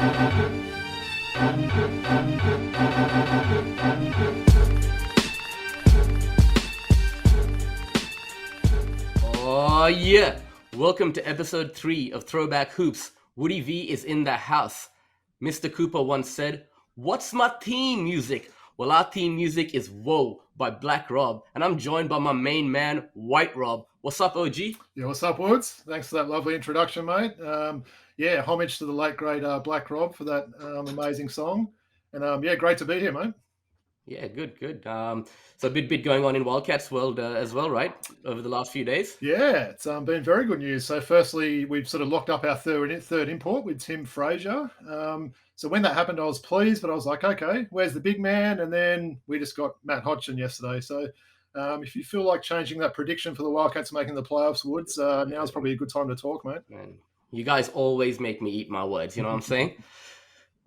Oh yeah! Welcome to episode 3 of Throwback Hoops. Woody V is in the house. Mr. Cooper once said, "What's my theme music?" Well, our theme music is Whoa by Black Rob, and I'm joined by my main man, White Rob. What's up, OG? Yeah, what's up, Woods? Thanks for that lovely introduction, mate. Homage to the late, great Black Rob for that amazing song. And great to be here, mate. Yeah, good. So a bit going on in Wildcats world as well, right? Over the last few days. Yeah, it's been very good news. So firstly, we've sort of locked up our third import with Tim Frazier. So when that happened, I was pleased, but I was like, okay, where's the big man? And then we just got Matt Hodgson yesterday. So if you feel like changing that prediction for the Wildcats making the playoffs, Woods, now's probably a good time to talk, mate. Man, you guys always make me eat my words, you know what I'm saying?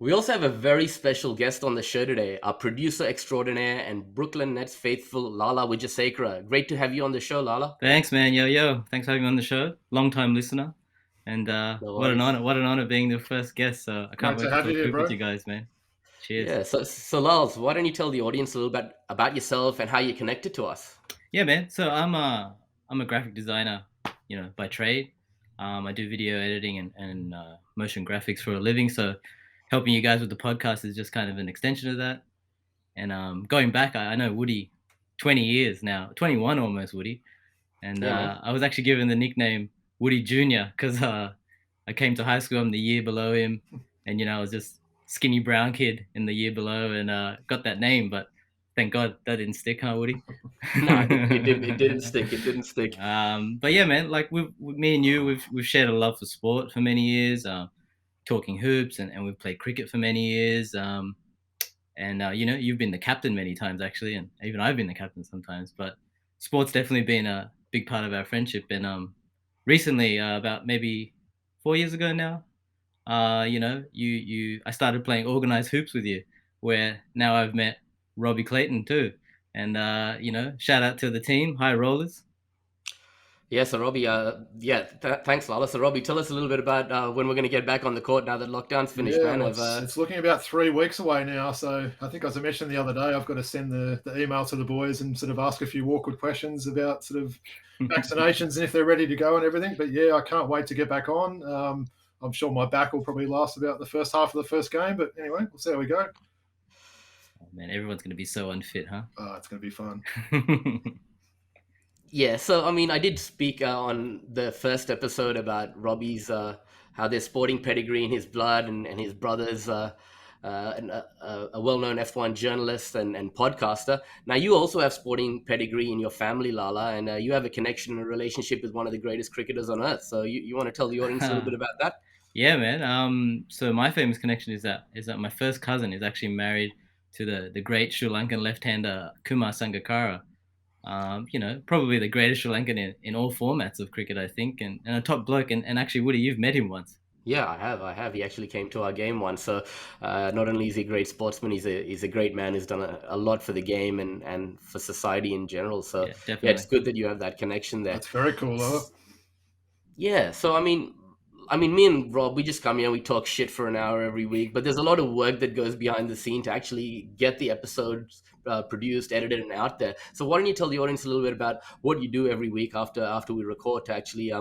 We also have a very special guest on the show today, our producer extraordinaire and Brooklyn Nets faithful, Lala Wijasekara. Great to have you on the show, Lala. Thanks, man. Yo. Thanks for having me on the show. Long-time listener. And what an honor being the first guest. So I can't wait to talk with you guys, man. Cheers. Yeah, so Lals, why don't you tell the audience a little bit about yourself and how you connected to us? Yeah, man. So I'm a graphic designer, by trade. I do video editing and motion graphics for a living. So helping you guys with the podcast is just kind of an extension of that. And going back, I know Woody 20 years now, 21 almost, Woody. And I was actually given the nickname Woody Jr. because I came to high school, I'm the year below him. And, I was just skinny brown kid in the year below and got that name. But thank God that didn't stick, huh, Woody? No, it didn't stick. It didn't stick. But yeah, man, like with me and you, we've shared a love for sport for many years. Talking hoops and we've played cricket for many years. You've been the captain many times actually, and even I've been the captain sometimes, but sport's definitely been a big part of our friendship. And recently, about maybe 4 years ago now, I started playing organized hoops with you, where now I've met Robbie Clayton too. And, shout out to the team, High Rollers. Yeah, so Robbie, thanks, Lala. So Robbie, tell us a little bit about when we're going to get back on the court now that lockdown's finished, man. It's looking about 3 weeks away now. So I think, as I mentioned the other day, I've got to send the email to the boys and sort of ask a few awkward questions about sort of vaccinations and if they're ready to go and everything. But yeah, I can't wait to get back on. I'm sure my back will probably last about the first half of the first game. But anyway, we'll see how we go. Oh, man, everyone's going to be so unfit, huh? Oh, it's going to be fun. Yeah, so I mean, I did speak on the first episode about Robbie's how there's sporting pedigree in his blood, and his brother's a well-known F1 journalist and podcaster. Now, you also have sporting pedigree in your family, Lala, and you have a connection and a relationship with one of the greatest cricketers on earth. So you want to tell the audience a little bit about that? Yeah, man. So my famous connection is that my first cousin is actually married to the great Sri Lankan left-hander Kumar Sangakkara. Probably the greatest Sri Lankan in all formats of cricket, I think, and a top bloke. And actually, Woody, you've met him once. Yeah, I have. He actually came to our game once. So not only is he a great sportsman, he's a great man who's done a lot for the game and for society in general. So yeah, it's good that you have that connection there. That's very cool, huh? Yeah, so I mean, me and Rob, we just come here, we talk shit for an hour every week, but there's a lot of work that goes behind the scene to actually get the episodes produced, edited, and out there. So why don't you tell the audience a little bit about what you do every week after we record to actually,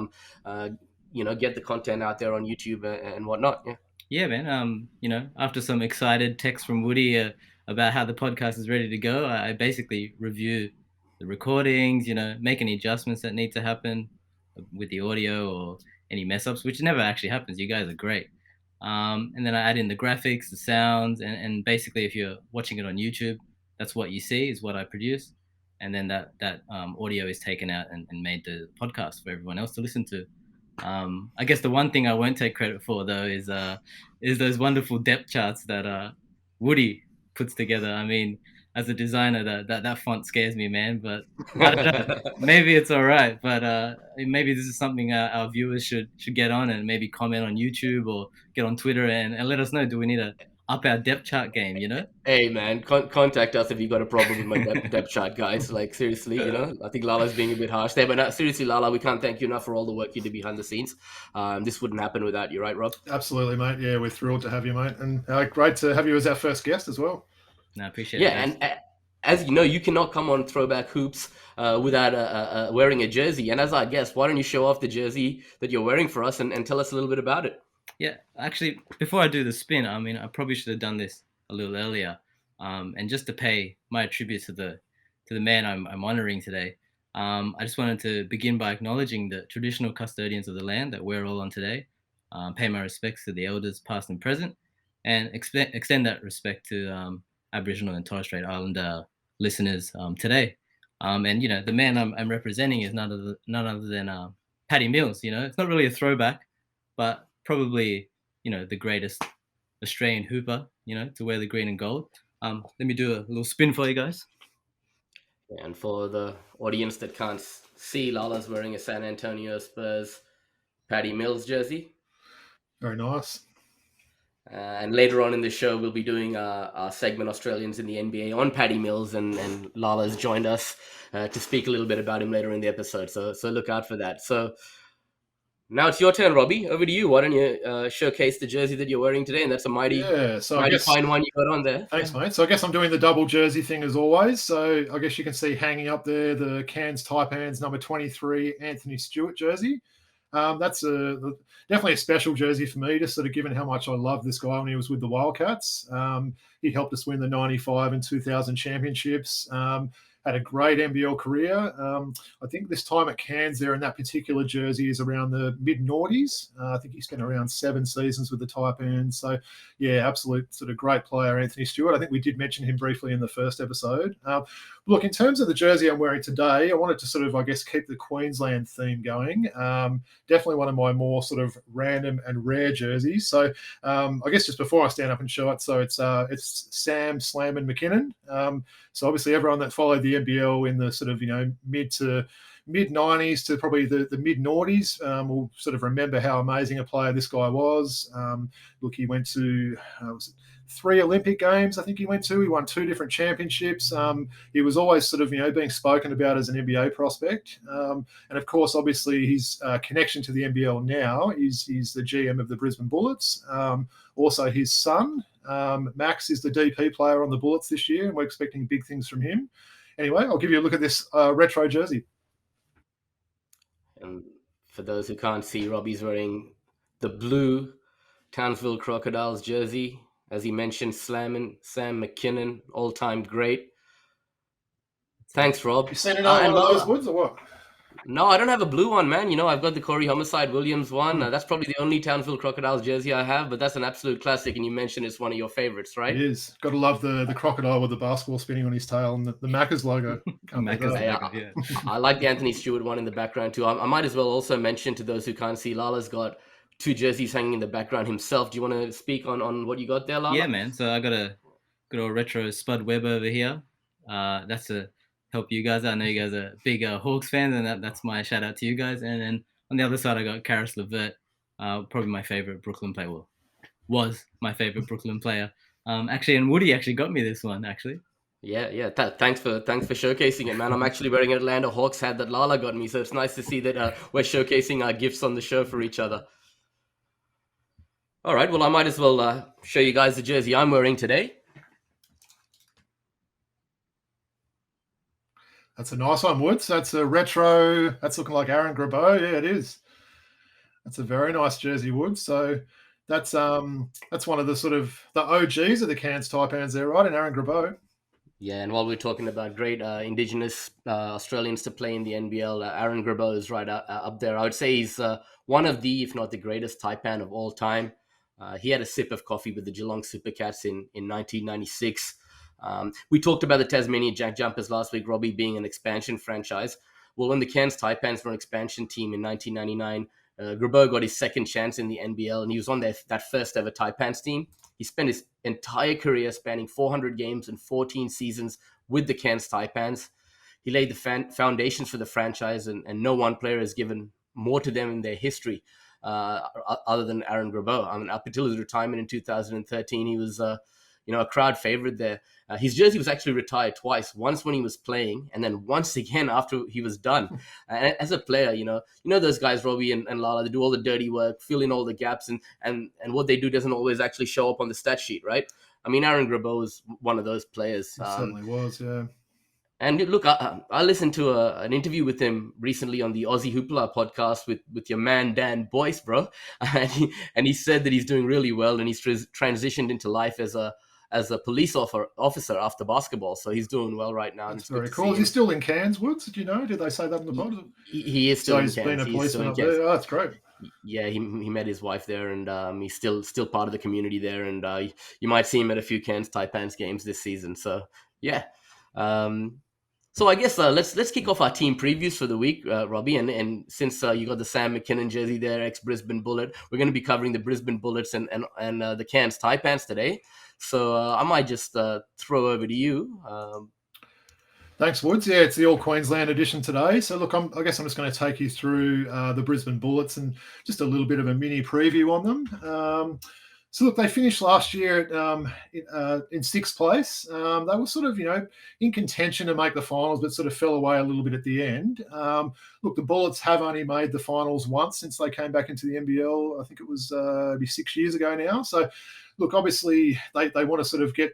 get the content out there on YouTube and whatnot? Yeah. Yeah, man. After some excited text from Woody about how the podcast is ready to go, I basically review the recordings, make any adjustments that need to happen with the audio or any mess ups, which never actually happens. You guys are great. And then I add in the graphics, the sounds, and basically if you're watching it on YouTube, that's what you see is what I produce. And then that audio is taken out and made the podcast for everyone else to listen to. I guess the one thing I won't take credit for though is those wonderful depth charts that Woody puts together. I mean, as a designer, that font scares me, man. But I don't know. Maybe it's all right. But maybe this is something our viewers should get on and maybe comment on YouTube or get on Twitter and let us know. Do we need up our depth chart game, you know? Hey man, contact us if you got a problem with my depth chart, guys. Like seriously, I think Lala's being a bit harsh there, but seriously, Lala, we can't thank you enough for all the work you did behind the scenes. This wouldn't happen without you, right, Rob? Absolutely, mate. Yeah, we're thrilled to have you, mate, and great to have you as our first guest as well. No, I appreciate Yeah, it, guys. and as you know, you cannot come on Throwback Hoops without wearing a jersey. And as our guest, why don't you show off the jersey that you're wearing for us and tell us a little bit about it? Yeah, actually, before I do the spin, I mean, I probably should have done this a little earlier. And just to pay my tribute to the man I'm honoring today, I just wanted to begin by acknowledging the traditional custodians of the land that we're all on today. Pay my respects to the elders, past and present, and extend that respect to Aboriginal and Torres Strait Islander listeners today. And the man I'm representing is none other than Paddy Mills. It's not really a throwback, but probably the greatest Australian hooper to wear the green and gold. Let me do a little spin for you guys. And for the audience that can't see, Lala's wearing a San Antonio Spurs Paddy Mills jersey. Very nice. And later on in the show, we'll be doing our segment Australians in the NBA on Paddy Mills, and Lala's joined us to speak a little bit about him later in the episode. So look out for that. So now it's your turn, Robbie. Over to you. Why don't you showcase the jersey that you're wearing today? And that's a mighty fine one you got on there. Thanks, mate. So I guess I'm doing the double jersey thing as always. So I guess you can see hanging up there the Cairns Taipans number 23 Anthony Stewart jersey. That's definitely a special jersey for me, just sort of given how much I love this guy when he was with the Wildcats. He helped us win the 95 and 2000 championships. Had a great NBL career. I think this time at Cairns there in that particular jersey is around the mid-noughties. I think he spent around 7 seasons with the Taipans. So, yeah, absolute sort of great player, Anthony Stewart. I think we did mention him briefly in the first episode. Look, in terms of the jersey I'm wearing today, I wanted to sort of, I guess, keep the Queensland theme going. Definitely one of my more sort of random and rare jerseys. So I guess just before I stand up and show it, so it's Sam Slam and Mackinnon. So obviously everyone that followed the NBL in the sort of, mid 90s to probably the mid noughties will sort of remember how amazing a player this guy was. Look, he went to 3 Olympic Games, I think he went to. He won 2 different championships. He was always sort of, being spoken about as an NBA prospect. And of course, obviously, his connection to the NBL now is he's the GM of the Brisbane Bullets. Also, his son, Max, is the DP player on the Bullets this year, and we're expecting big things from him. Anyway, I'll give you a look at this retro jersey. And for those who can't see, Robbie's wearing the blue Townsville Crocodiles jersey. As he mentioned, Sam Mackinnon, all-time great. Thanks, Rob. You seen another one of those woods or what? No, I don't have a blue one, man. I've got the Corey Homicide Williams one. That's probably the only Townsville Crocodiles jersey I have, but that's an absolute classic, and you mentioned it's one of your favorites, right? It is. Got to love the crocodile with the basketball spinning on his tail and the Macca's logo. I like the Anthony Stewart one in the background too. I might as well also mention to those who can't see, Lala's got 2 jerseys hanging in the background himself. Do you want to speak on what you got there, Lala? Yeah, man. So I got a good old retro Spud Webb over here. That's to help you guys. I know you guys are big Hawks fans, and that's my shout out to you guys. And then on the other side, I got Karis LeVert, probably my favorite Brooklyn player. Well, was my favorite Brooklyn player. And Woody actually got me this one, actually. Yeah. Thanks for showcasing it, man. I'm actually wearing an Atlanta Hawks hat that Lala got me, so it's nice to see that we're showcasing our gifts on the show for each other. All right, well, I might as well show you guys the jersey I'm wearing today. That's a nice one, Woods. That's a retro. That's looking like Aaron Grabau. Yeah, it is. That's a very nice jersey, Woods. So that's one of the sort of the OGs of the Cairns Taipans there, right? And Aaron Grabau. Yeah, and while we're talking about great Indigenous Australians to play in the NBL, Aaron Grabau is right up there. I would say he's one of the, if not the greatest Taipan of all time. He had a sip of coffee with the Geelong Supercats in 1996. We talked about the Tasmanian Jack Jumpers last week, Robbie, being an expansion franchise. Well, when the Cairns Taipans were an expansion team in 1999, Grabau got his second chance in the NBL, and he was on that first ever Taipans team. He spent his entire career spanning 400 games and 14 seasons with the Cairns Taipans. He laid the foundations for the franchise, and no one player has given more to them in their history. other than Aaron Grabau. I mean, up until his retirement in 2013, he was a crowd favorite there. His jersey was actually retired twice. Once when he was playing, and then once again after he was done. As a player, those guys, Robbie and Lala, they do all the dirty work, fill in all the gaps, and what they do doesn't always actually show up on the stat sheet, right? I mean, Aaron Grabau is one of those players. It certainly was, yeah. And look, I listened to an interview with him recently on the Aussie Hoopla podcast with your man Dan Boyce, bro, and he said that he's doing really well, and he's transitioned into life as a police officer after basketball. So he's doing well right now. That's very cool. Is he still in Cairns, Woods? Did you know? Did they say that in the pod? He is still in Cairns. So he's been a policeman up there. Oh, that's great. Yeah, he met his wife there, and he's still part of the community there, and you might see him at a few Cairns Taipans games this season. So yeah. So I guess let's kick off our team previews for the week, Robbie. And since you got the Sam Mackinnon jersey there, ex-Brisbane Bullet, we're going to be covering the Brisbane Bullets and the Cairns Taipans today. So I might just throw over to you. Thanks, Woods. Yeah, it's the All Queensland edition today. So look, I guess I'm just going to take you through the Brisbane Bullets and just a little bit of a mini preview on them. So look, they finished last year in sixth place. They were sort of, in contention to make the finals, but sort of fell away a little bit at the end. Look, the Bullets have only made the finals once since they came back into the NBL. I think it was maybe 6 years ago now. So look, obviously they want to sort of get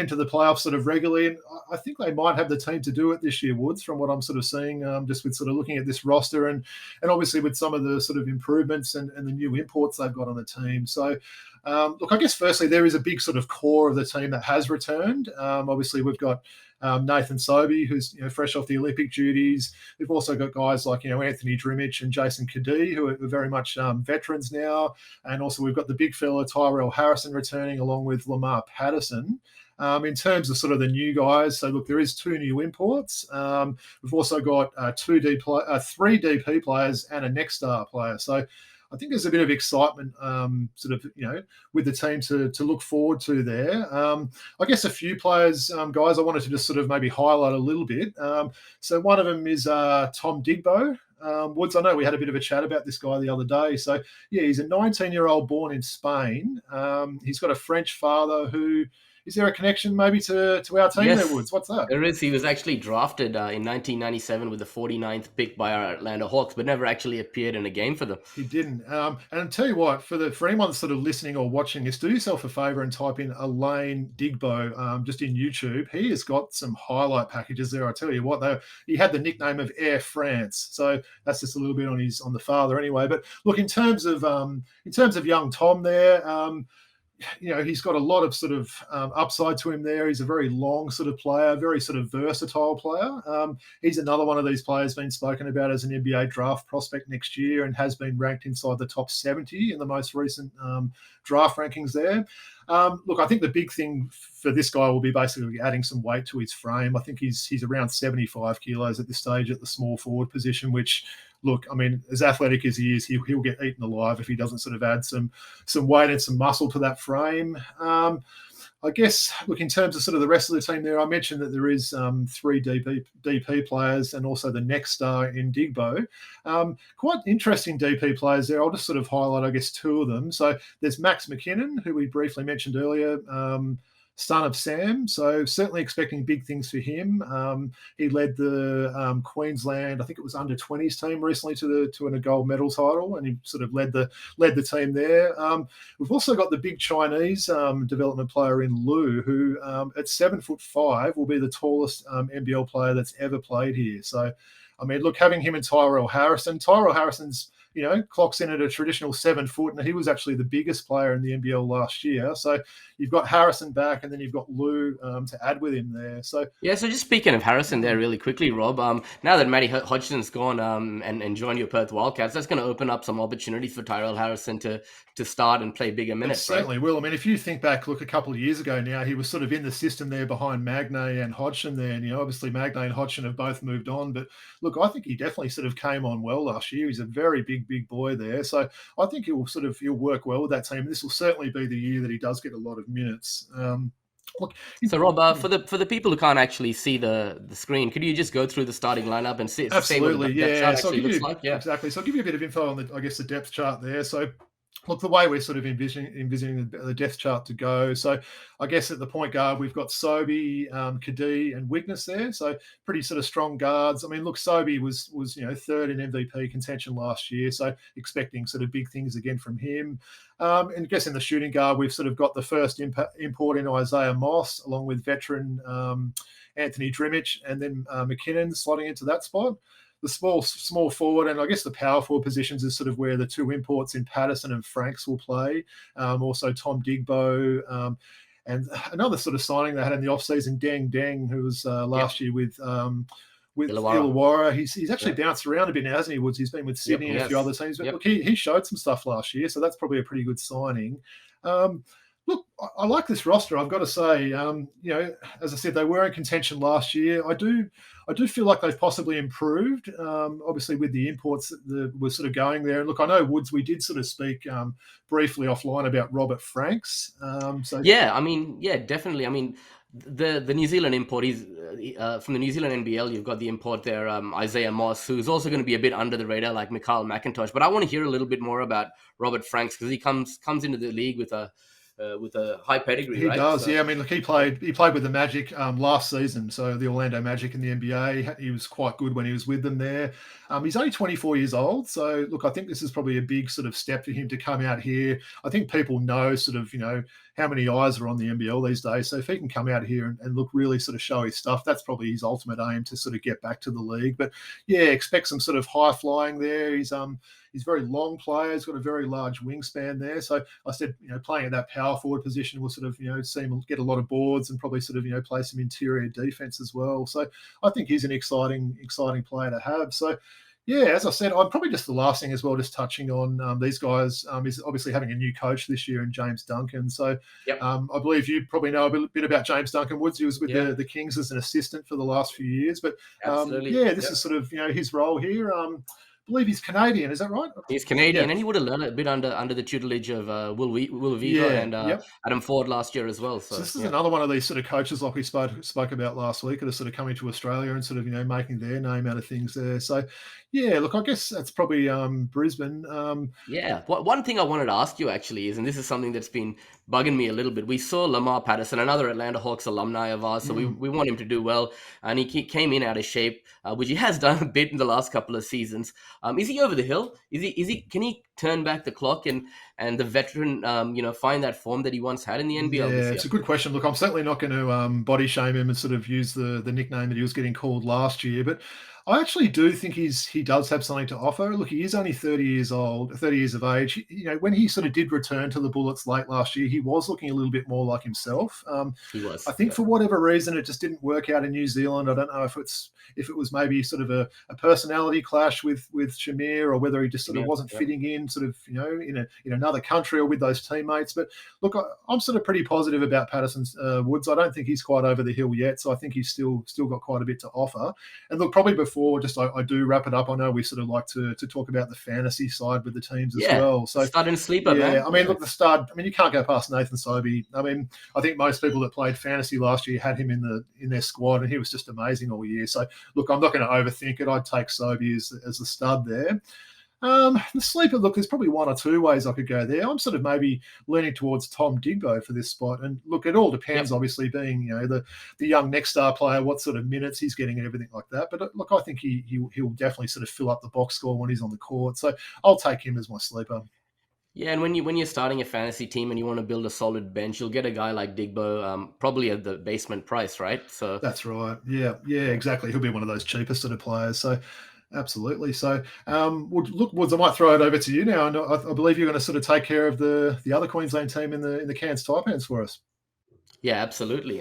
into the playoffs sort of regularly, and I think they might have the team to do it this year, Woods, from what I'm sort of seeing, just with sort of looking at this roster and obviously with some of the sort of improvements and the new imports they've got on the team. So look, I guess firstly there is a big sort of core of the team that has returned. Obviously we've got Nathan Sobey, who's fresh off the Olympic duties. We've also got guys like Anthony Drimich and Jason Kadee, who are very much veterans now, and also we've got the big fella Tyrell Harrison returning along with Lamar Patterson. In terms of sort of the new guys, so look, there is 2 new imports. We've also got 3 DP players and a next star player. So I think there's a bit of excitement, with the team to look forward to there. I guess a few players, guys, I wanted to just sort of maybe highlight a little bit. So one of them is Tom Digbo. Woods, I know we had a bit of a chat about this guy the other day. So, yeah, he's a 19-year-old born in Spain. He's got a French father who... Is there a connection maybe to our team there, Woods? What's that? There is. He was actually drafted in 1997 with the 49th pick by our Atlanta Hawks, but never actually appeared in a game for them. He didn't. And I'll tell you what, for anyone that's sort of listening or watching this, do yourself a favour and type in Elaine Digbo just in YouTube. He has got some highlight packages there. I tell you what, he had the nickname of Air France, so that's just a little bit on the father anyway. But look, in terms of young Tom there. He's got a lot of sort of upside to him there. He's a very long sort of player, very sort of versatile player. He's another one of these players being spoken about as an NBA draft prospect next year and has been ranked inside the top 70 in the most recent draft rankings there. Look, I think the big thing for this guy will be basically adding some weight to his frame. I think he's around 75 kilos at this stage at the small forward position, which, look, I mean, as athletic as he is, he'll get eaten alive if he doesn't sort of add some weight and some muscle to that frame. I guess, look, in terms of sort of the rest of the team there, I mentioned that there is 3 DP players and also the next star in Digbo. Quite interesting DP players there. I'll just sort of highlight, I guess, 2 of them. So there's Max Mackinnon, who we briefly mentioned earlier, son of Sam, so certainly expecting big things for him. He led the Queensland, I think it was under 20s team recently to a gold medal title, and he sort of led the team there. We've also got the big Chinese development player in Lu, who at 7'5" will be the tallest NBL player that's ever played here. So, I mean, look, having him and Tyrell Harrison's clocks in at a traditional 7 foot, and he was actually the biggest player in the NBL last year. So you've got Harrison back, and then you've got Lou to add with him there. So so just speaking of Harrison there really quickly, Rob, now that Matty Hodgson's gone and joined your Perth Wildcats, that's going to open up some opportunities for Tyrell Harrison to start and play bigger minutes. It certainly will. I mean, if you think back, look, a couple of years ago now, he was sort of in the system there behind Magnay and Hodgson there. And, obviously Magnay and Hodgson have both moved on. But, look, I think he definitely sort of came on well last year. He's a very big boy there. So I think he'll work well with that team. This will certainly be the year that he does get a lot of minutes. Look, So Rob, for the people who can't actually see the screen, could you just go through the starting lineup and say what the absolutely, depth chart yeah. So I'll actually give looks you like? Yeah. exactly. So I'll give you a bit of info on the, I guess, the depth chart there. So look, the way we're sort of envisioning the depth chart to go. So I guess at the point guard, we've got Sobey, Kadee, and Wigness there. So pretty sort of strong guards. I mean, look, Sobey was third in MVP contention last year. So expecting sort of big things again from him. And I guess in the shooting guard, we've sort of got the first import in Isaiah Moss, along with veteran Anthony Drimich, and then Mackinnon slotting into that spot. The small forward and I guess the power forward positions is sort of where the two imports in Patterson and Franks will play. Also Tom Digbo, and another sort of signing they had in the offseason, Deng Deng, who was last year with Illawarra. Illawarra. He's actually bounced around a bit now, hasn't he, Woods? He's been with Sydney and a few other teams. But look, he showed some stuff last year, so that's probably a pretty good signing. Look, I like this roster. I've got to say, as I said, they were in contention last year. I do feel like they've possibly improved. Obviously, with the imports that were sort of going there. And look, I know Woods. We did sort of speak briefly offline about Robert Franks. Definitely. I mean, the New Zealand import is from the New Zealand NBL. You've got the import there, Isaiah Moss, who's also going to be a bit under the radar, like Mikhail McIntosh. But I want to hear a little bit more about Robert Franks because he comes into the league with a high pedigree, he right? does, yeah. I mean, look, he played with the Magic last season, so the Orlando Magic in the NBA. He was quite good when he was with them there. He's only 24 years old, so look, I think this is probably a big sort of step for him to come out here. I think people know sort of, how many eyes are on the NBL these days. So if he can come out here and look really sort of show his stuff, that's probably his ultimate aim to sort of get back to the league. But yeah, expect some sort of high flying there. He's very long player. He's got a very large wingspan there. So I said, playing at that power forward position will sort of, see him get a lot of boards and probably sort of, play some interior defense as well. So I think he's an exciting player to have. So yeah, as I said, I'm probably just the last thing as well, just touching on these guys is obviously having a new coach this year in James Duncan. So I believe you probably know a bit about James Duncan Woods. He was with the Kings as an assistant for the last few years. But this is sort of, his role here. I believe he's Canadian, is that right? He's Canadian, and he would have learned a bit under the tutelage of Will Viva and Adam Ford last year as well. So this is another one of these sort of coaches like we spoke about last week that are sort of coming to Australia and sort of, making their name out of things there. So, yeah, look, I guess that's probably Brisbane. One thing I wanted to ask you actually is, and this is something that's been bugging me a little bit. We saw Lamar Patterson, another Atlanta Hawks alumni of ours, so we want him to do well, and he came in out of shape, which he has done a bit in the last couple of seasons. Is he over the hill? Is he? Can he turn back the clock and the veteran, find that form that he once had in the NBL? Yeah, this year? It's a good question. Look, I'm certainly not going to body shame him and sort of use the nickname that he was getting called last year, but I actually do think he does have something to offer. Look, he is only 30 years of age. When he sort of did return to the Bullets late last year, he was looking a little bit more like himself. He was. I think for whatever reason, it just didn't work out in New Zealand. I don't know if it was maybe sort of a personality clash with Shamir, or whether he just sort of wasn't fitting in, sort of in another country or with those teammates. But look, I'm sort of pretty positive about Patterson's Woods. I don't think he's quite over the hill yet, so I think he's still got quite a bit to offer. And look, probably before I do wrap it up, I know we sort of like to talk about the fantasy side with the teams as well. So stud and sleeper, man. I mean, look, the stud. I mean, you can't go past Nathan Sobey. I mean, I think most people that played fantasy last year had him in their squad, and he was just amazing all year. So look, I'm not going to overthink it. I'd take Sobey as the stud there. The sleeper, look, there's probably one or two ways I could go there. I'm sort of maybe leaning towards Tom Digbo for this spot. And look, it all depends, obviously, being, the young next star player, what sort of minutes he's getting and everything like that. But look, I think he'll definitely sort of fill up the box score when he's on the court. So I'll take him as my sleeper. Yeah, and when you're starting a fantasy team and you want to build a solid bench, you'll get a guy like Digbo, probably at the basement price, right? So that's right. Yeah, exactly. He'll be one of those cheapest sort of players. So absolutely. So, look, Woods, I might throw it over to you now, and I believe you're going to sort of take care of the other Queensland team in the Cairns Taipans for us. Yeah, absolutely.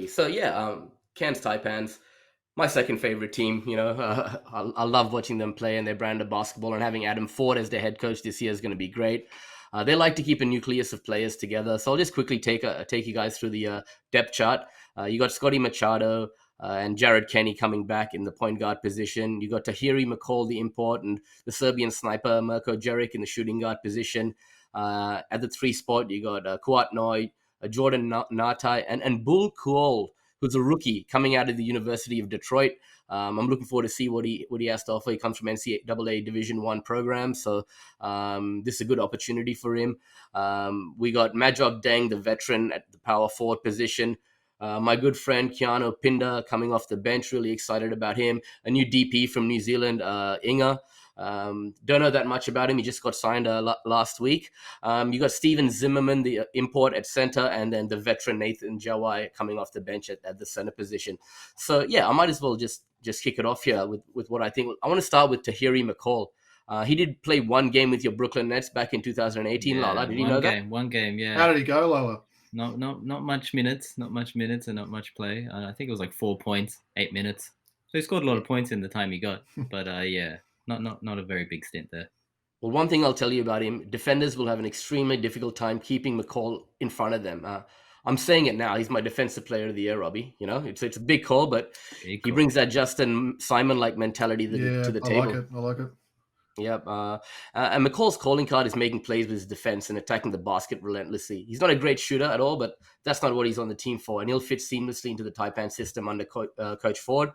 So Cairns Taipans, my second favorite team. I love watching them play and their brand of basketball, and having Adam Ford as their head coach this year is going to be great. They like to keep a nucleus of players together. So I'll just quickly take you guys through the depth chart. You got Scotty Machado and Jared Kenny coming back in the point guard position. You got Tahiri McCall, the import, and the Serbian sniper Mirko Jeric in the shooting guard position. At the 3 spot, you got Kuat Noy, Jordan Natai, and Bull Kuol, who's a rookie coming out of the University of Detroit. I'm looking forward to see what he has to offer. He comes from NCAA Division I program, so this is a good opportunity for him. We got Majok Deng, the veteran at the power forward position. My good friend Keanu Pinda coming off the bench, really excited about him. A new DP from New Zealand, Inga. Don't know that much about him. He just got signed last week. You got Steven Zimmerman, the import at center, and then the veteran Nathan Jawai coming off the bench at the center position. So yeah, I might as well just kick it off here with what I think. I want to start with Tahiri McCall. He did play one game with your Brooklyn Nets back in 2018. Yeah, Lala, did you know that? One game, yeah. How did he go, Lala? Not much minutes, and not much play. I think it was like 4 points, 8 minutes. So he scored a lot of points in the time he got, but yeah, not a very big stint there. Well, one thing I'll tell you about him: defenders will have an extremely difficult time keeping McCall in front of them. I'm saying it now. He's my defensive player of the year, Robbie. You know, it's a big call, but he brings that Justin Simon-like mentality to the table. I like it. Yep. And McCall's calling card is making plays with his defense and attacking the basket relentlessly. He's not a great shooter at all, but that's not what he's on the team for. And he'll fit seamlessly into the Taipan system under Coach Ford.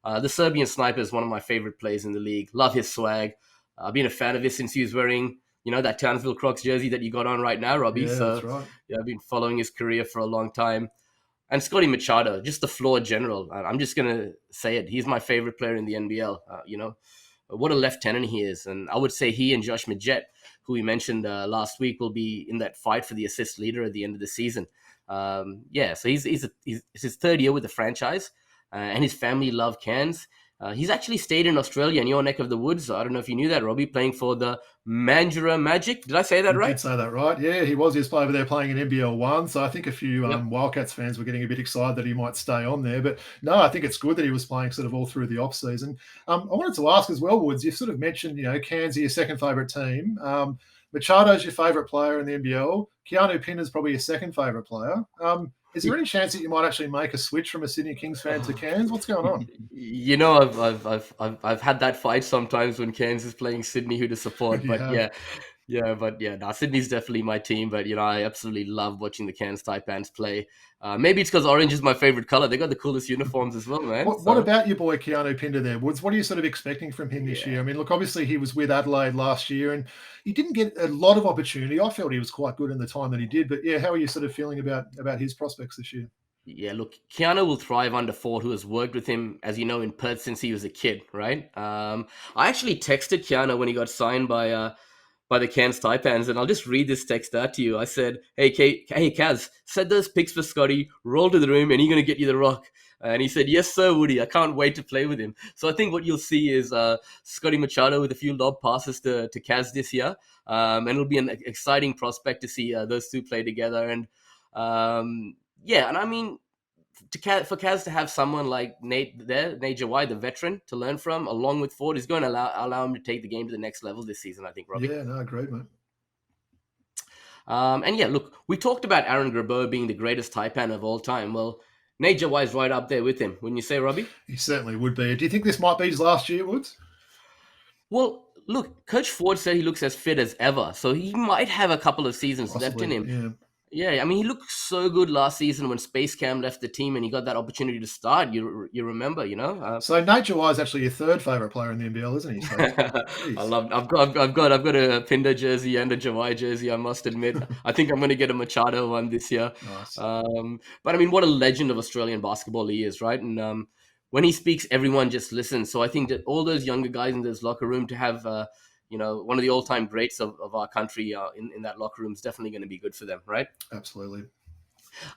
The Serbian sniper is one of my favorite players in the league. Love his swag. I've been a fan of his since he was wearing, that Townsville Crocs jersey that you got on right now, Robbie. Yeah, so, that's right. Yeah, I've been following his career for a long time. And Scotty Machado, just the floor general. I'm just going to say it. He's my favorite player in the NBL, What a lieutenant he is. And I would say he and Josh Majette, who we mentioned last week, will be in that fight for the assist leader at the end of the season. So he's his third year with the franchise, and his family love Cairns. He's actually stayed in Australia in your neck of the woods. I don't know if you knew that, Robbie, playing for the Mandurah Magic. Did I say that right? You did say that right. Yeah, he was just over there playing in NBL 1. So I think a few Wildcats fans were getting a bit excited that he might stay on there. But no, I think it's good that he was playing sort of all through the off-season. I wanted to ask as well, Woods, you sort of mentioned, Cairns are your second favourite team. Machado's your favourite player in the NBL. Keanu Pinda's probably your second favourite player. Is there any chance that you might actually make a switch from a Sydney Kings fan to Cairns? What's going on? I've had that fight sometimes when Cairns is playing Sydney, who to support. But Sydney's definitely my team. But I absolutely love watching the Cairns Taipans play. Maybe it's because orange is my favorite color. They got the coolest uniforms as well, man. What about your boy Keanu Pinda there, Woods? What are you sort of expecting from him this year? I mean, look, obviously he was with Adelaide last year and he didn't get a lot of opportunity. I felt he was quite good in the time that he did. But yeah, how are you sort of feeling about his prospects this year? Yeah, look, Keanu will thrive under Ford, who has worked with him, as you know, in Perth since he was a kid, right? I actually texted Keanu when he got signed by the Cairns Taipans, and I'll just read this text out to you. I said, hey Kaz, set those picks for Scotty, roll to the room, and he's going to get you the rock. And he said, yes, sir, Woody. I can't wait to play with him. So I think what you'll see is Scotty Machado with a few lob passes to Kaz this year. And it'll be an exciting prospect to see those two play together. And and I mean, for Kaz to have someone like Nate Jawai, the veteran, to learn from, along with Ford, is going to allow him to take the game to the next level this season, I think, Robbie. Yeah, no, great, mate. Look, we talked about Aaron Grabau being the greatest Taipan of all time. Well, Nate Jawai is right up there with him, wouldn't you say, Robbie? He certainly would be. Do you think this might be his last year, Woods? Well, look, Coach Ford said he looks as fit as ever, so he might have a couple of seasons left in him. Yeah, I mean, he looked so good last season when Space Cam left the team and he got that opportunity to start. You remember, So Nate Jawai is actually your third favorite player in the NBL, isn't he? So, I've got a Pinder jersey and a Jawai jersey. I must admit, I think I'm going to get a Machado one this year. Nice. But I mean, what a legend of Australian basketball he is, right? And when he speaks, everyone just listens. So I think that all those younger guys in this locker room to have one of the all-time greats of our country in that locker room is definitely going to be good for them, right? Absolutely.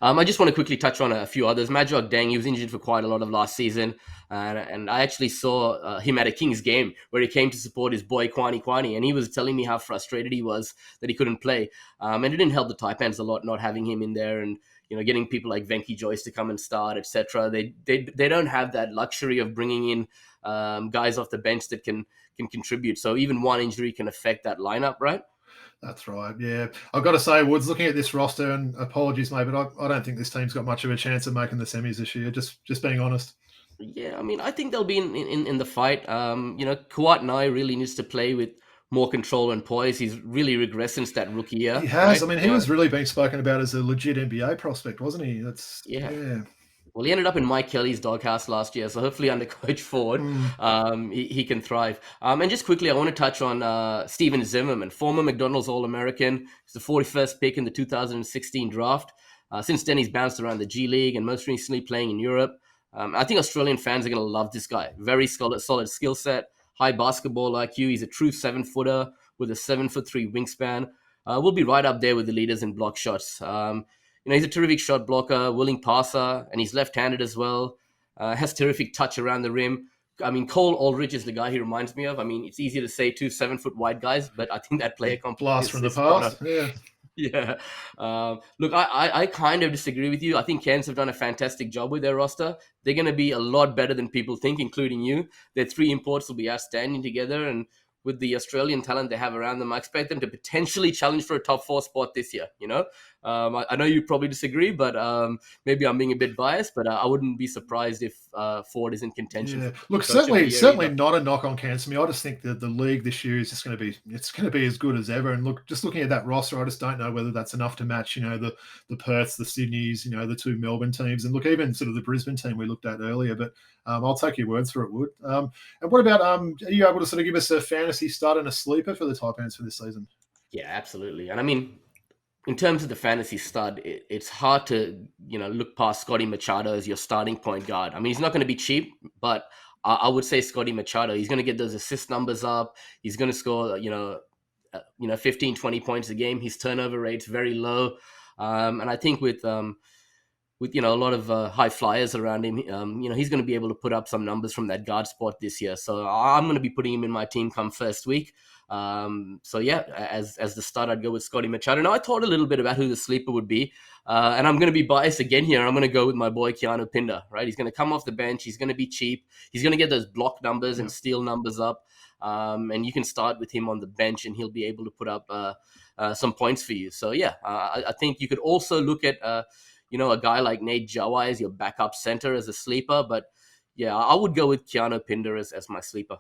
I just want to quickly touch on a few others. Majok Deng, he was injured for quite a lot of last season, and I actually saw him at a Kings game where he came to support his boy Kwani, and he was telling me how frustrated he was that he couldn't play, and it didn't help the Taipans a lot not having him in there, and getting people like Venky Joyce to come and start, etc. They don't have that luxury of bringing in guys off the bench that can contribute. So even one injury can affect that lineup, right? That's right. Yeah. I've got to say, Woods, looking at this roster, and apologies, mate, but I don't think this team's got much of a chance of making the semis this year, just being honest. Yeah, I mean, I think they'll be in the fight. Kuat Nai really needs to play with more control and poise. He's really regressed since that rookie year, He has. right? I mean, he was really being spoken about as a legit NBA prospect, wasn't he? That's Yeah. yeah. Well, he ended up in Mike Kelly's doghouse last year, so hopefully under Coach Ford, he can thrive. And just quickly, I want to touch on Steven Zimmerman, former McDonald's All-American. He's the 41st pick in the 2016 draft. Since then, he's bounced around the G League and most recently playing in Europe. I think Australian fans are going to love this guy. Very solid skill set, high basketball IQ. He's a true 7-footer with a 7'3" wingspan. We'll be right up there with the leaders in block shots. He's a terrific shot blocker, willing passer, and he's left-handed as well. Has terrific touch around the rim. I mean, Cole Aldridge is the guy he reminds me of. I mean, it's easy to say 2 7-foot wide guys, but I think that player comp Blast from the past. Yeah. Yeah. Look, I kind of disagree with you. I think Cairns have done a fantastic job with their roster. They're going to be a lot better than people think, including you. Their 3 imports will be outstanding together, and with the Australian talent they have around them, I expect them to potentially challenge for a top 4 spot this year. I know you probably disagree, but maybe I'm being a bit biased. But I wouldn't be surprised if Ford is in contention. Yeah. Look, certainly not a knock on Cairns to me. I just think that the league this year is just going to be as good as ever. And look, just looking at that roster, I just don't know whether that's enough to match, the Perths, the Sydneys, the 2 Melbourne teams, and look, even sort of the Brisbane team we looked at earlier. But I'll take your words for it, Wood. And what about are you able to sort of give us a fantasy start and a sleeper for the Taipans for this season? Yeah, absolutely. And I mean, in terms of the fantasy stud, it's hard to look past Scotty Machado as your starting point guard. I mean, he's not going to be cheap, but I would say Scotty Machado. He's going to get those assist numbers up. He's going to score 15, 20 points a game. His turnover rate's very low, and I think with a lot of high flyers around him, he's going to be able to put up some numbers from that guard spot this year. So I'm going to be putting him in my team come first week. So yeah, as the start, I'd go with Scotty Machado. Now I thought a little bit about who the sleeper would be, and I'm going to be biased again here. I'm going to go with my boy Keanu Pinder. Right, he's going to come off the bench. He's going to be cheap. He's going to get those block numbers and steal numbers up, and you can start with him on the bench, and he'll be able to put up some points for you. So yeah, I think you could also look at a guy like Nate Jawa as your backup center as a sleeper. But yeah, I would go with Keanu Pinder as my sleeper.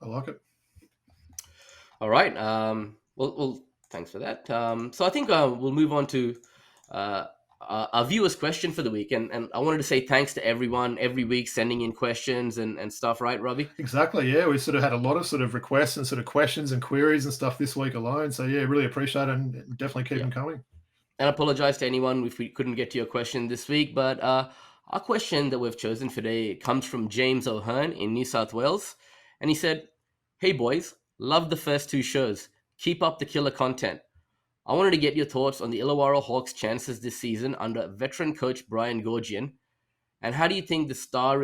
I like it. All right. Well, thanks for that. So I think we'll move on to our viewers' question for the week. And I wanted to say thanks to everyone every week sending in questions and stuff, right, Robbie? Exactly, yeah. We sort of had a lot of sort of requests and sort of questions and queries and stuff this week alone. So yeah, really appreciate it and definitely keep them coming. And I apologize to anyone if we couldn't get to your question this week, but our question that we've chosen for today comes from James O'Hearn in New South Wales. And he said, "Hey boys, love the first 2 shows. Keep up the killer content. I wanted to get your thoughts on the Illawarra Hawks' chances this season under veteran coach Brian Goorjian. And how do you think the star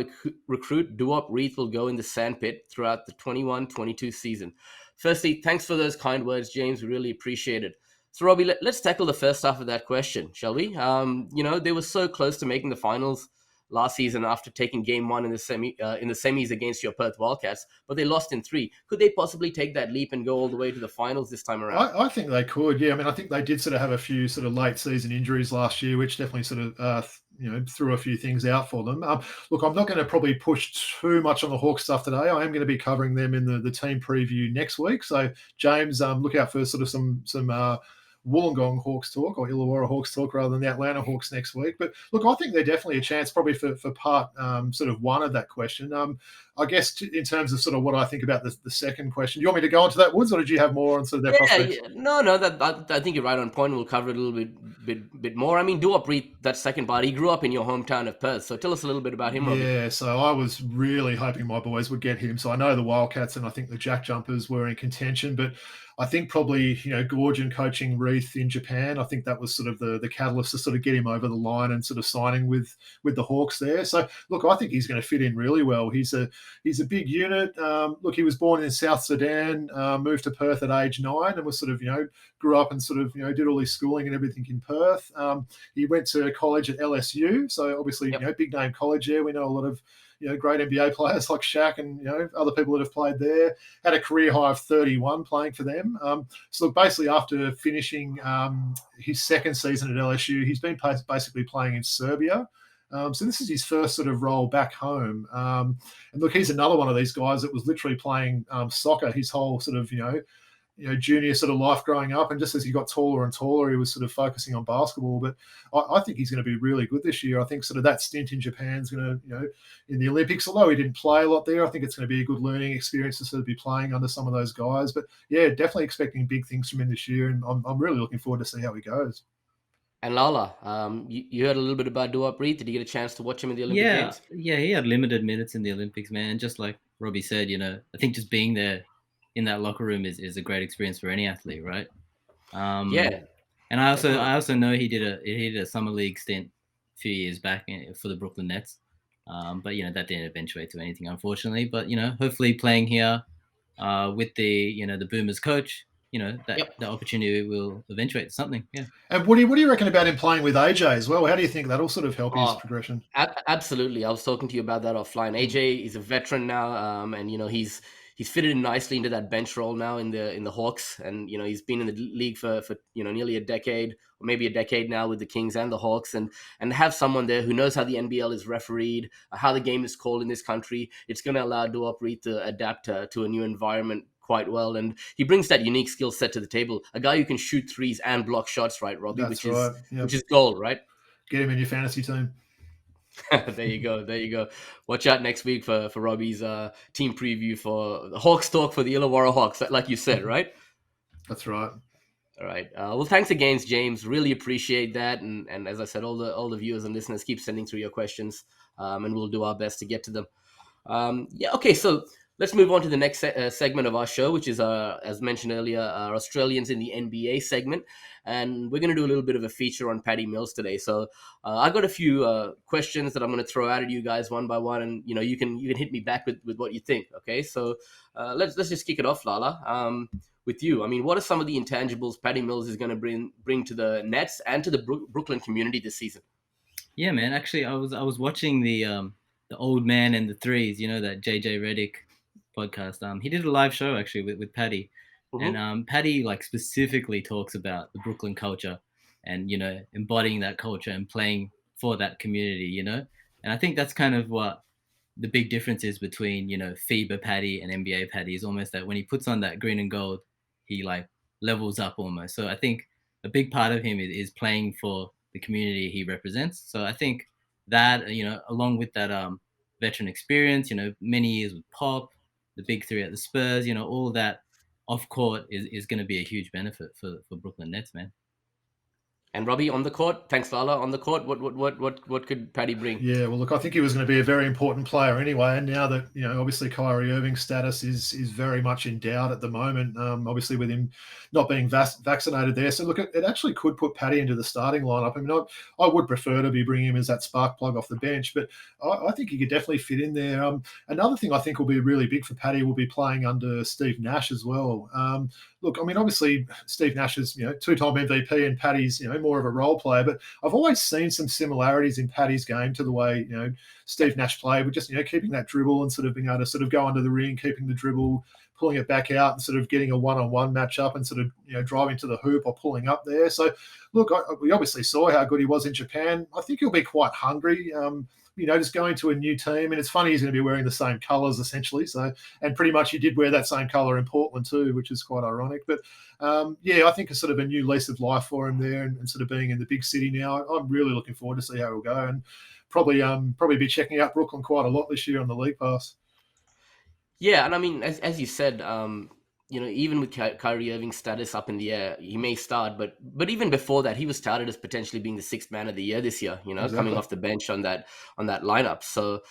recruit Duop Reith will go in the sandpit throughout the 21-22 season?" Firstly, thanks for those kind words, James. We really appreciate it. So, Robbie, let's tackle the first half of that question, shall we? They were so close to making the finals last season after taking game 1 in the semis against your Perth Wildcats, but they lost in 3. Could they possibly take that leap and go all the way to the finals this time around? I think they could, yeah. I mean, I think they did sort of have a few sort of late season injuries last year, which definitely sort of threw a few things out for them. Look, I'm not going to probably push too much on the Hawks stuff today. I am going to be covering them in the team preview next week. So, James, look out for sort of some Wollongong Hawks talk or Illawarra Hawks talk rather than the Atlanta Hawks next week. But look, I think they're definitely a chance probably for part sort of 1 of that question. I guess in terms of sort of what I think about the second question, do you want me to go into that, Woods, or did you have more on sort of their prospects? Yeah. No, I think you're right on point. We'll cover it a little bit more. I mean, Duop Reith, that second part, he grew up in your hometown of Perth. So tell us a little bit about him, Robbie. Yeah, so I was really hoping my boys would get him. So I know the Wildcats and I think the Jack Jumpers were in contention, but I think probably, Goorjian coaching Reith in Japan, I think that was sort of the catalyst to sort of get him over the line and sort of signing with the Hawks there. So, look, I think he's going to fit in really well. He's a big unit. Look, he was born in South Sudan, moved to Perth at age 9 and was sort of, grew up and sort of, did all his schooling and everything in Perth. He went to college at LSU. So, obviously, big name college there. We know a lot of, great NBA players like Shaq and, other people that have played there. Had a career high of 31 playing for them. So basically after finishing his second season at LSU, he's been basically playing in Serbia. So this is his first sort of role back home. And look, he's another one of these guys that was literally playing soccer his whole sort of, junior sort of life growing up. And just as he got taller and taller, he was sort of focusing on basketball. But I think he's going to be really good this year. I think sort of that stint in Japan is going to, in the Olympics, although he didn't play a lot there, I think it's going to be a good learning experience to sort of be playing under some of those guys. But yeah, definitely expecting big things from him this year. And I'm really looking forward to see how he goes. And Lala, you heard a little bit about Duop Reed. Did you get a chance to watch him in the Olympic Games? Yeah, he had limited minutes in the Olympics, man. And just like Robbie said, I think just being there in that locker room is a great experience for any athlete, right? Yeah. And I also know he did a summer league stint a few years back for the Brooklyn Nets. But that didn't eventuate to anything, unfortunately. But hopefully playing here with the Boomers coach, the opportunity will eventuate to something. Yeah. And what do you reckon about him playing with AJ as well? How do you think that'll sort of help his progression? Absolutely. I was talking to you about that offline. AJ is a veteran now, and he's fitted in nicely into that bench role now in the Hawks, and he's been in the league for nearly a decade, or maybe a decade now with the Kings and the Hawks, and have someone there who knows how the NBL is refereed, how the game is called in this country. It's going to allow Duop Reed to adapt to a new environment quite well, and he brings that unique skill set to the table. A guy who can shoot threes and block shots, right, Robbie? Which is gold, right? Get him in your fantasy team. There you go. Watch out next week for Robbie's team preview for the Hawks talk for the Illawarra Hawks, like you said, right? That's right. All right. Well, thanks again, James. Really appreciate that. And as I said, all the viewers and listeners, keep sending through your questions, and we'll do our best to get to them. Okay. So let's move on to the next segment of our show, which is, as mentioned earlier, our Australians in the NBA segment. And we're going to do a little bit of a feature on Paddy Mills today. So I got a few questions that I'm going to throw out at you guys one by one, and you can hit me back with what you think. Okay, so let's just kick it off, Lala. With you, I mean, what are some of the intangibles Paddy Mills is going to bring to the Nets and to the Brooklyn community this season? Yeah, man. Actually, I was watching the Old Man and the Threes. That JJ Reddick podcast. He did a live show actually with Paddy. Mm-hmm. And Paddy specifically talks about the Brooklyn culture and, embodying that culture and playing for that community, And I think that's kind of what the big difference is between, FIBA Paddy and NBA Paddy is almost that when he puts on that green and gold, he levels up almost. So I think a big part of him is playing for the community he represents. So I think that, along with that veteran experience, many years with Pop, the big three at the Spurs, all of that off court is going to be a huge benefit for Brooklyn Nets, man. And Robbie, on the court, thanks, Lala. On the court, what could Paddy bring? Yeah, well, look, I think he was going to be a very important player anyway. And now that obviously Kyrie Irving's status is very much in doubt at the moment. Obviously with him not being vaccinated there, so look, it actually could put Paddy into the starting lineup. I mean, I would prefer to be bringing him as that spark plug off the bench, but I think he could definitely fit in there. Another thing I think will be really big for Paddy will be playing under Steve Nash as well. Look, I mean, obviously Steve Nash is two-time MVP and Paddy's more of a role player, but I've always seen some similarities in Paddy's game to the way Steve Nash played, with just keeping that dribble and sort of being able to sort of go under the ring, keeping the dribble, pulling it back out, and sort of getting a one-on-one matchup and sort of driving to the hoop or pulling up there. So look, we obviously saw how good he was in Japan. I think he'll be quite hungry. Just going to a new team. And it's funny, he's going to be wearing the same colours essentially. So, and pretty much he did wear that same colour in Portland too, which is quite ironic. But I think it's sort of a new lease of life for him there, and sort of being in the big city now. I'm really looking forward to see how he'll go, and probably be checking out Brooklyn quite a lot this year on the League Pass. Yeah, and I mean, as you said, even with Kyrie Irving's status up in the air, he may start, but even before that, he was touted as potentially being the sixth man of the year this year. Exactly. Coming off the bench on that lineup. So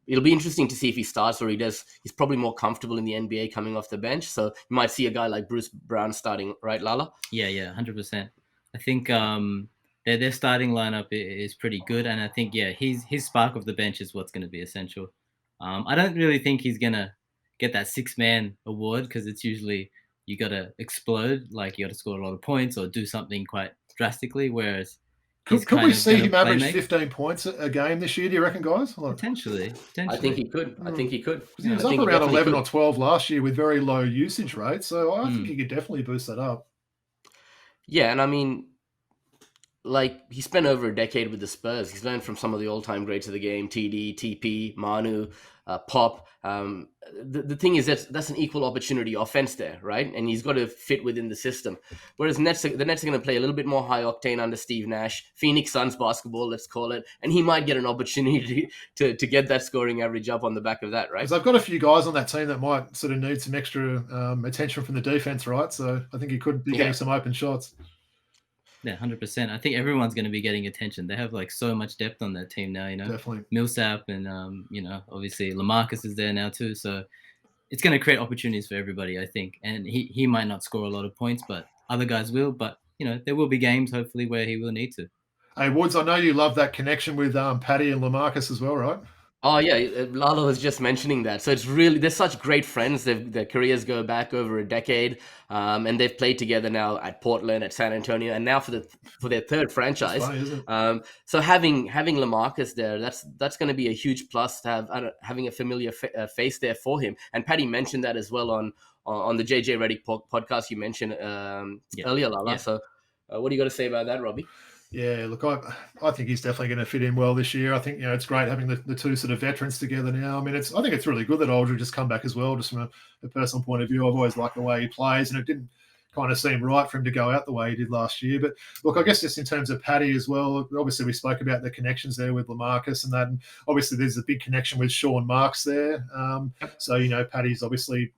it'll be interesting to see if he starts or he does. He's probably more comfortable in the NBA coming off the bench. So you might see a guy like Bruce Brown starting, right, Lala? Yeah, 100%. I think their starting lineup is pretty good, and I think his spark off the bench is what's going to be essential. I don't really think he's gonna get that 6-man award, because it's usually you got to explode, like you got to score a lot of points or do something quite drastically. Whereas could we see him average 15 points a game this year? Do you reckon, guys? Potentially. I think he could. He was up around 11 or 12 last year with very low usage rates, so I think he could definitely boost that up. Yeah, and I mean, like he spent over a decade with the Spurs. He's learned from some of the all-time greats of the game: TD, TP, Manu, Pop. The thing is that's an equal opportunity offense there, right? And he's got to fit within the system. Whereas the Nets are going to play a little bit more high octane under Steve Nash, Phoenix Suns basketball, let's call it, and he might get an opportunity to get that scoring average up on the back of that, right? Because I've got a few guys on that team that might sort of need some extra attention from the defense, right? So I think he could be getting some open shots. Yeah, 100%. I think everyone's going to be getting attention. They have like so much depth on that team now, Definitely. Millsap and, obviously Lamarcus is there now too. So it's going to create opportunities for everybody, I think. And he might not score a lot of points, but other guys will. But, there will be games, hopefully, where he will need to. Hey, Woods, I know you love that connection with Paddy and Lamarcus as well, right? Oh yeah, Lala was just mentioning that. So it's really they're such great friends. Their careers go back over a decade, and they've played together now at Portland, at San Antonio, and now for their third franchise. Funny, isn't it? So having Lamarcus there, that's going to be a huge plus to have having a familiar face there for him. And Paddy mentioned that as well on the JJ Reddick podcast you mentioned earlier, Lala. Yeah. So what do you got to say about that, Robbie? Yeah, look, I think he's definitely going to fit in well this year. I think it's great having the two sort of veterans together now. I mean, I think it's really good that Aldridge has come back as well, just from a personal point of view. I've always liked the way he plays, and it didn't kind of seem right for him to go out the way he did last year. But look, I guess just in terms of Paddy as well, obviously we spoke about the connections there with Lamarcus and that, and obviously there's a big connection with Sean Marks there. So Paddy's obviously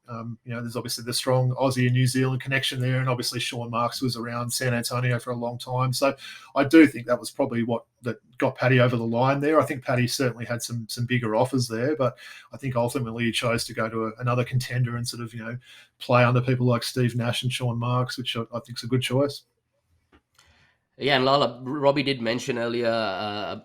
there's obviously the strong Aussie and New Zealand connection there, and obviously Sean Marks was around San Antonio for a long time. So I do think that was probably what that got Paddy over the line there. I think Paddy certainly had some bigger offers there, but I think ultimately he chose to go to another contender and sort of play under people like Steve Nash and Sean Marks, which I think is a good choice. Yeah, and Lala, Robbie did mention earlier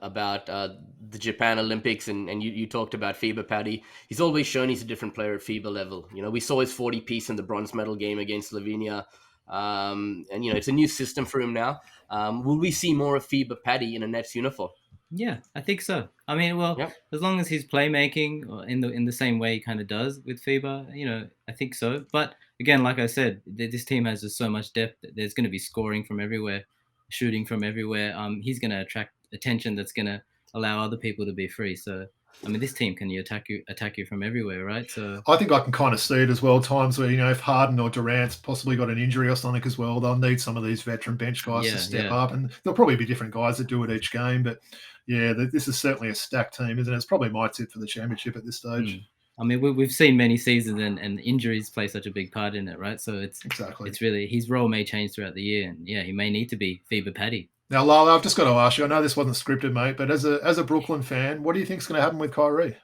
about the Japan Olympics, and you talked about FIBA, Paddy. He's always shown he's a different player at FIBA level. We saw his 40-piece in the bronze medal game against Slovenia. And it's a new system for him now. Will we see more of FIBA Paddy in a Nets uniform? Yeah, I think so. I mean, as long as he's playmaking in the same way he kind of does with FIBA, I think so. But again, like I said, this team has just so much depth. There's going to be scoring from everywhere, shooting from everywhere. He's going to attract attention that's going to allow other people to be free. So I mean, this team can attack you from everywhere, right? So I think I can kind of see it as well. Times where if Harden or Durant's possibly got an injury or something as well, they'll need some of these veteran bench guys to step up, and there'll probably be different guys that do it each game. But yeah, this is certainly a stacked team, isn't it? It's probably my tip for the championship at this stage. I mean, we've seen many seasons, and injuries play such a big part in it, right? So it's really his role may change throughout the year, and he may need to be FIBA Paddy. Now, Lala, I've just got to ask you. I know this wasn't scripted, mate, but as a Brooklyn fan, what do you think is going to happen with Kyrie?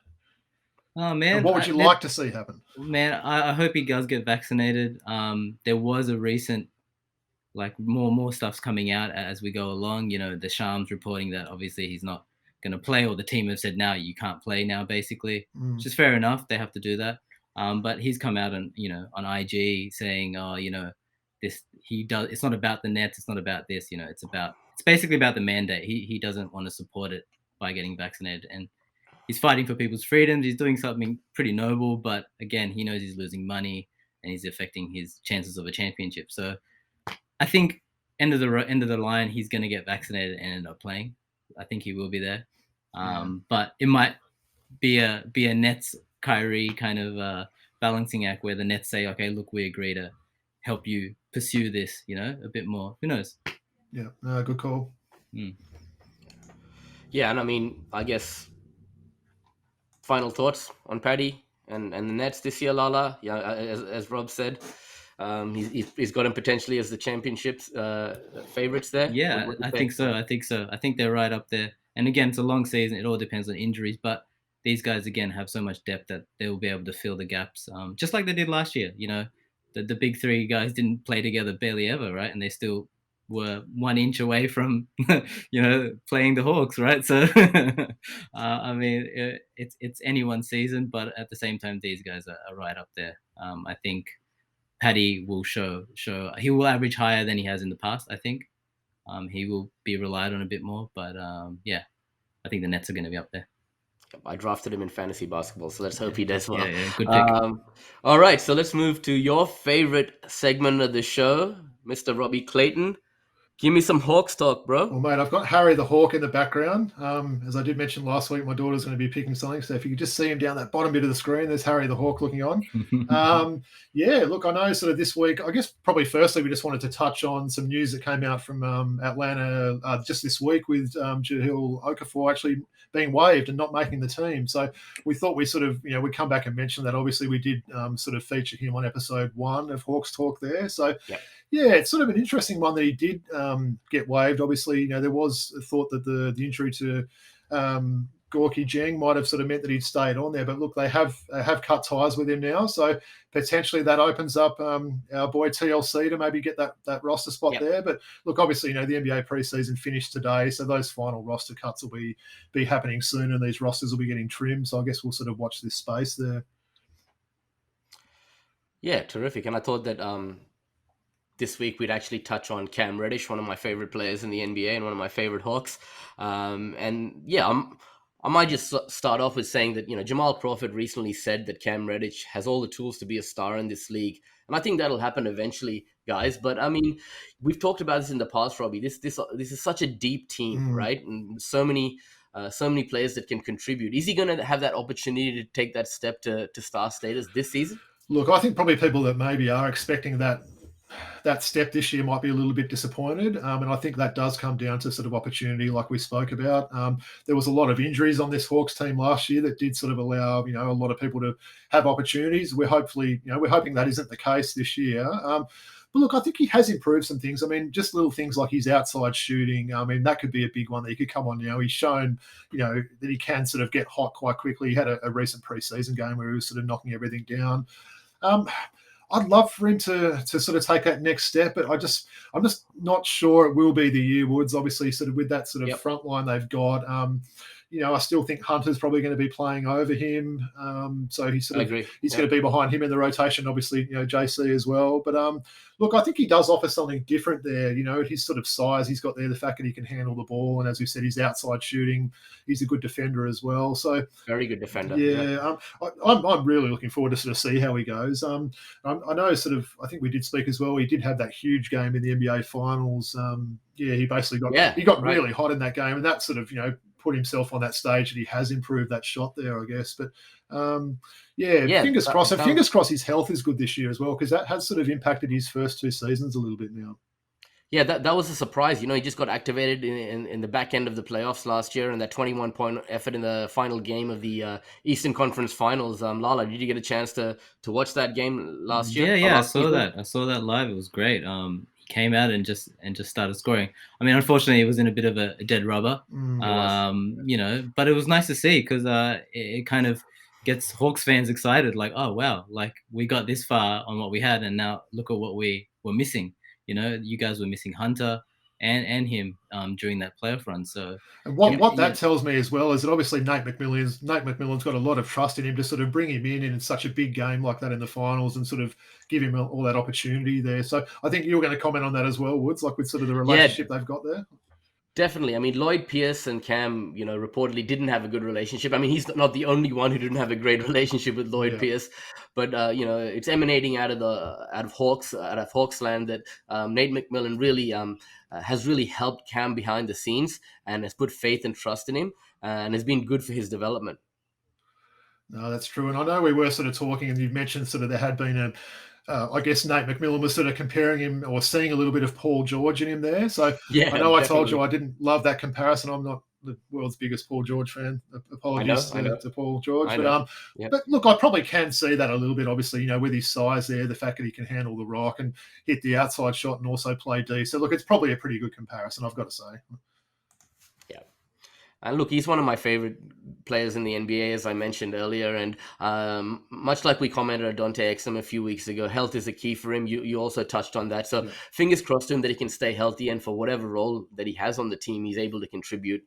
Oh man, and what would you like to see happen? Man, I hope he does get vaccinated. There was a recent, more stuff's coming out as we go along. The Shams reporting that obviously he's not going to play, or the team have said now you can't play now, basically, which is fair enough. They have to do that. But he's come out on IG saying, it's not about the Nets, it's not about this. It's basically about the mandate. He doesn't want to support it by getting vaccinated, and he's fighting for people's freedoms. He's doing something pretty noble, but again, he knows he's losing money and he's affecting his chances of a championship. So I think end of the line, he's going to get vaccinated and end up playing. I think he will be there. But it might be a Nets Kyrie kind of balancing act where the Nets say, okay, look, we agree to help you pursue this, a bit more. Who knows? Yeah, good call. Yeah, and I mean, I guess final thoughts on Paddy and the Nets this year, Lala. Yeah, as Rob said, he's got him potentially as the championships favorites there. Yeah, I think so. I think they're right up there. And again, it's a long season. It all depends on injuries, but these guys again have so much depth that they will be able to fill the gaps, just like they did last year. The big three guys didn't play together barely ever, right? And they still were 1 inch away from, playing the Hawks, right? So, I mean, it's anyone's season, but at the same time, these guys are right up there. I think Paddy will show he will average higher than he has in the past. I think he will be relied on a bit more, but I think the Nets are going to be up there. I drafted him in fantasy basketball, so let's hope he does well. Yeah, good pick. All right, so let's move to your favorite segment of the show, Mr. Robbie Clayton. Give me some Hawks talk, bro. Well, mate, I've got Harry the Hawk in the background. As I did mention last week, my daughter's going to be picking something. So if you could just see him down that bottom bit of the screen, there's Harry the Hawk looking on. Yeah, look, I know sort of this week, I guess probably firstly, we just wanted to touch on some news that came out from Atlanta just this week with Jahil Okafor actually being waived and not making the team. So we thought we sort of, we'd come back and mention that. Obviously, we did sort of feature him on episode 1 of Hawks Talk there. So, yeah, it's sort of an interesting one that he did get waived. Obviously, there was a thought that the injury to Gorky Jeng might have sort of meant that he'd stayed on there. But look, they have cut ties with him now. So potentially that opens up our boy TLC to maybe get that roster spot there. But look, obviously, the NBA preseason finished today. So those final roster cuts will be happening soon and these rosters will be getting trimmed. So I guess we'll sort of watch this space there. Yeah, terrific. And I thought that this week we'd actually touch on Cam Reddish, one of my favorite players in the NBA and one of my favorite Hawks. And yeah, I might just start off with saying that, Jamal Crawford recently said that Cam Reddish has all the tools to be a star in this league. And I think that'll happen eventually, guys. But I mean, we've talked about this in the past, Robbie. This is such a deep team, right? And so many players that can contribute. Is he going to have that opportunity to take that step to star status this season? Look, I think probably people that maybe are expecting that step this year might be a little bit disappointed. And I think that does come down to sort of opportunity like we spoke about. There was a lot of injuries on this Hawks team last year that did sort of allow, a lot of people to have opportunities. We're hoping that isn't the case this year. But look, I think he has improved some things. I mean, just little things like his outside shooting. I mean, that could be a big one that he could come on. He's shown, that he can sort of get hot quite quickly. He had a recent preseason game where he was sort of knocking everything down. I'd love for him to sort of take that next step, but I'm just not sure it will be the year, Woods. Obviously, sort of with that sort of front line they've got. I still think Hunter's probably going to be playing over him. So he's going to be behind him in the rotation. Obviously, JC as well. But look, I think he does offer something different there. His sort of size he's got there, the fact that he can handle the ball, and as we said, his outside shooting, he's a good defender as well. So very good defender. Yeah, I'm really looking forward to sort of see how he goes. I know I think we did speak as well. He did have that huge game in the NBA Finals. He basically got really hot in that game, and that sort of put himself on that stage, and he has improved that shot there, I guess. But fingers crossed. And fingers crossed his health is good this year as well, because that has sort of impacted his first 2 seasons a little bit now. Yeah, that was a surprise. He just got activated in the back end of the playoffs last year, and that 21-point effort in the final game of the Eastern Conference Finals. Lala, did you get a chance to watch that game last year? Yeah, I saw that. I saw that live. It was great. He came out and just started scoring. I mean, unfortunately, it was in a bit of a dead rubber. But it was nice to see because it kind of gets Hawks fans excited. Like, oh wow, like we got this far on what we had, and now look at what we were missing. You guys were missing Hunter and him during that playoff run. So, and what that tells me as well is that obviously Nate McMillan's got a lot of trust in him to sort of bring him in such a big game like that in the finals and sort of give him all that opportunity there. So I think you're going to comment on that as well, Woods, like with sort of the relationship they've got there. Definitely. I mean, Lloyd Pierce and Cam, reportedly didn't have a good relationship. I mean, he's not the only one who didn't have a great relationship with Lloyd Pierce, but it's emanating out of Hawksland that Nate McMillan really has really helped Cam behind the scenes and has put faith and trust in him and has been good for his development. No, that's true. And I know we were sort of talking, and you mentioned sort of there had been I guess Nate McMillan was sort of comparing him or seeing a little bit of Paul George in him there. So I know I told you I didn't love that comparison. I'm not the world's biggest Paul George fan. Apologies to Paul George. But look, I probably can see that a little bit, obviously, with his size there, the fact that he can handle the rock and hit the outside shot and also play D. So look, it's probably a pretty good comparison, I've got to say. Yeah. And look, he's one of my favorite players in the NBA, as I mentioned earlier. And much like we commented on Dante Exum a few weeks ago, health is a key for him. You also touched on that. So fingers crossed to him that he can stay healthy. And for whatever role that he has on the team, he's able to contribute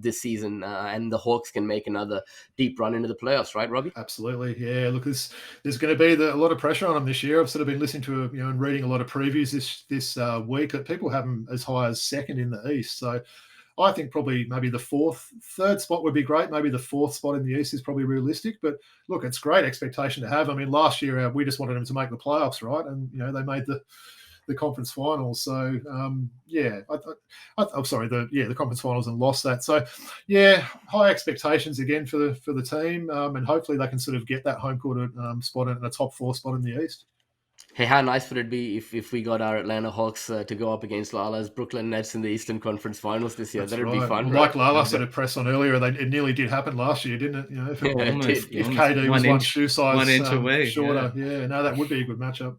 this season. And the Hawks can make another deep run into the playoffs, right, Robbie? Absolutely. Yeah, look, there's going to be a lot of pressure on him this year. I've sort of been listening to, and reading a lot of previews this week that people have him as high as second in the East. So I think probably maybe the third spot would be great. Maybe the 4th spot in the East is probably realistic. But look, it's great expectation to have. I mean, last year we just wanted them to make the playoffs, right? And they the conference finals. So I'm sorry, the conference finals, and lost that. So yeah, high expectations again for the team, and hopefully they can sort of get that home court spot in a top 4 spot in the East. Hey, how nice would it be if we got our Atlanta Hawks to go up against Lala's Brooklyn Nets in the Eastern Conference Finals this year? That's That'd right. be fun, Like right? Lala sort of pressed on earlier, it nearly did happen last year, didn't it? You know, if KD was one shoe size 1 inch away, shorter, no, that would be a good matchup.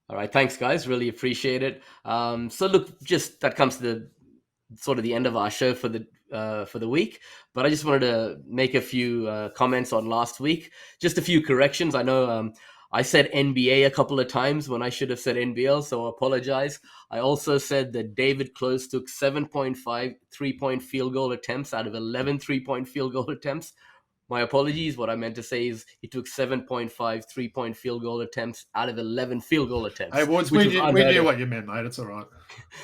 All right, thanks, guys. Really appreciate it. So look, just that comes to the sort of the end of our show for the week. But I just wanted to make a few comments on last week. Just a few corrections. I know I said NBA a couple of times when I should have said NBL, so I apologize. I also said that David Close took 7.5 3-point field goal attempts out of 11 3-point field goal attempts. My apologies. What I meant to say is he took 7.5 3-point field goal attempts out of 11 field goal attempts. Hey, Woods, we knew what you meant, mate. It's all right.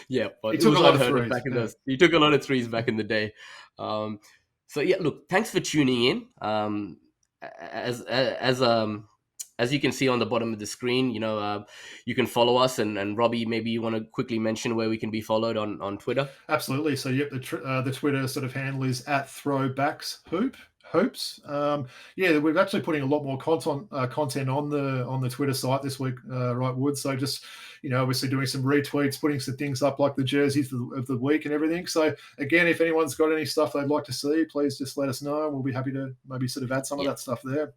Yeah, but he took a lot of threes. He took a lot of threes back in the day. So yeah, look, thanks for tuning in. As you can see on the bottom of the screen, you can follow us. And Robbie, maybe you want to quickly mention where we can be followed on Twitter. Absolutely. So yep, the Twitter sort of handle is @Throwback Hoops. We're actually putting a lot more content on the Twitter site this week, right, Wood? So just obviously doing some retweets, putting some things up like the jerseys of the week and everything. So again, if anyone's got any stuff they'd like to see, please just let us know. We'll be happy to maybe sort of add some of that stuff there.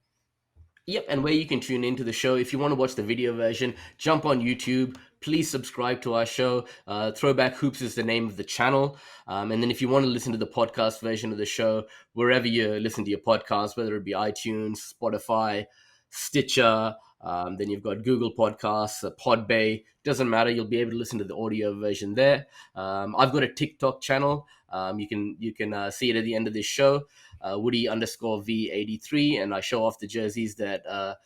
Yep, and where you can tune into the show. If you want to watch the video version, jump on YouTube. Please subscribe to our show. Throwback Hoops is the name of the channel. And then if you want to listen to the podcast version of the show, wherever you listen to your podcast, whether it be iTunes, Spotify, Stitcher, then you've got Google Podcasts, Podbay. Doesn't matter. You'll be able to listen to the audio version there. I've got a TikTok channel. You can see it at the end of this show. Woody_V83, and I show off the jerseys that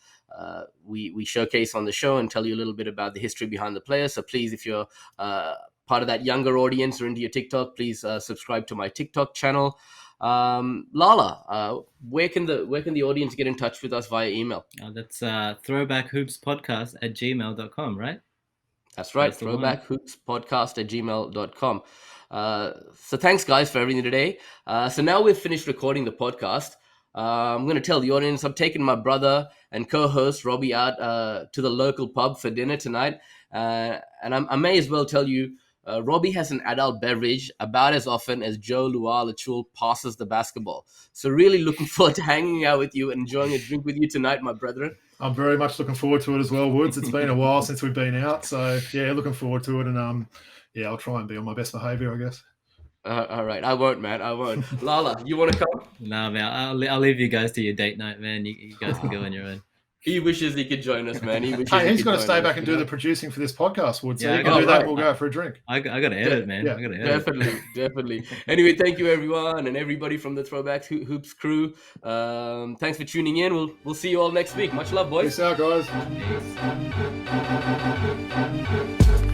we showcase on the show and tell you a little bit about the history behind the players. So please, if you're part of that younger audience or into your TikTok, please subscribe to my TikTok channel. Lala, where can the audience get in touch with us via email? That's throwbackhoopspodcast@gmail.com, right? That's right, throwbackhoopspodcast@gmail.com. So thanks, guys, for everything today. So now we've finished recording the podcast. I'm going to tell the audience I'm taking my brother and co-host Robbie out to the local pub for dinner tonight. And I may as well tell you, Robbie has an adult beverage about as often as Joe Lualachul passes the basketball. So really looking forward to hanging out with you and enjoying a drink with you tonight, my brethren. I'm very much looking forward to it as well, Woods. It's been a while since we've been out. So, yeah, looking forward to it. And, I'll try and be on my best behavior, I guess. All right. I won't, man. I won't. Lala, you want to come? Nah, man. I'll leave you guys to your date night, man. You guys can go on your own. He wishes he could join us, man. He's got to stay back and do the producing for this podcast, Wood. So Yeah, he can do that and we'll go out for a drink. I got to edit, man. Yeah, I got to edit. Definitely. Anyway, thank you, everyone, and everybody from the Throwback Hoops crew. Thanks for tuning in. We'll see you all next week. Much love, boys. Peace out, guys. Peace.